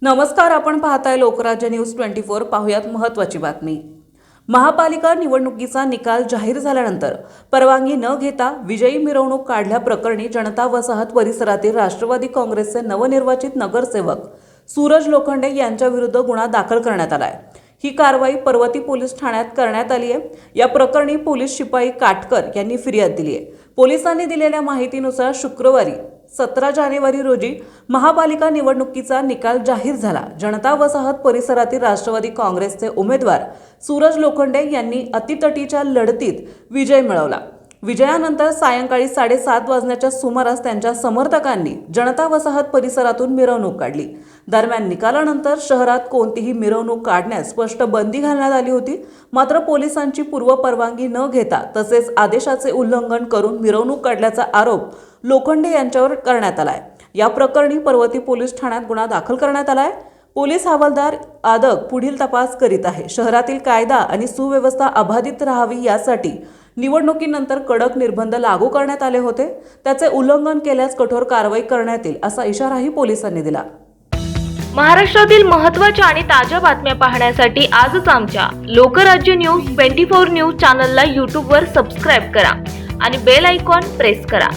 नमस्कार, आपण पाहताय लोकराज्य न्यूज 24। पाहुयात महत्त्वाची बातमी। महापालिका निवडणुकीचा निकाल जाहीर झाल्यानंतर परवानगी न घेता विजयी मिरवणूक काढल्याप्रकरणी जनता वसाहत परिसरातील राष्ट्रवादी काँग्रेसचे नवनिर्वाचित नगरसेवक सूरज लोखंडे यांच्याविरुद्ध गुन्हा दाखल करण्यात आलाय। ही कारवाई पर्वती पोलीस ठाण्यात करण्यात आली आहे। या प्रकरणी पोलीस शिपाई काटकर यांनी फिर्याद दिली आहे। पोलिसांनी दिलेल्या माहितीनुसार शुक्रवारी 17 जानेवारी रोजी महापालिका निवडणुकीचा निकाल जाहीर झाला। जनता वसाहत परिसरातील राष्ट्रवादी काँग्रेसचे उमेदवार सूरज लोखंडे यांनी अतितटीच्या लढतीत विजय मिळवला। विजयानंतर सायंकाळी 7:30 वाजण्याच्या सुमारास त्यांच्या समर्थकांनी जनता वसाहत परिसरातून मिरवणूक काढली। दरम्यान निकालानंतर शहरात कोणतीही मिरवणूक काढण्यास स्पष्ट बंदी घालण्यात आली होती। मात्र पोलिसांची पूर्व परवानगी न घेता तसेच आदेशाचे उल्लंघन करून मिरवणूक काढल्याचा आरोप लोखंडे यांच्यावर करण्यात आलाय। या प्रकरणी पर्वती पोलीस ठाण्यात गुन्हा दाखल करण्यात आलाय। पोलीस हवालदार आदक पुढील तपास करीत आहे। शहरातील कायदा आणि सुव्यवस्था अबाधित राहावी यासाठी निवडणुकीनंतर कडक निर्बंध लागू करण्यात आले होते। त्याचे उल्लंघन केल्यास कठोर कारवाई करण्यात येईल असा इशाराही पोलिसांनी दिला। महाराष्ट्रातील महत्त्वाच्या आणि ताज्या बातम्या पाहण्यासाठी आजच आमच्या लोकराज्य न्यूज 24 न्यूज चॅनलला YouTube वर सबस्क्राइब करा आणि बेल आयकॉन प्रेस करा।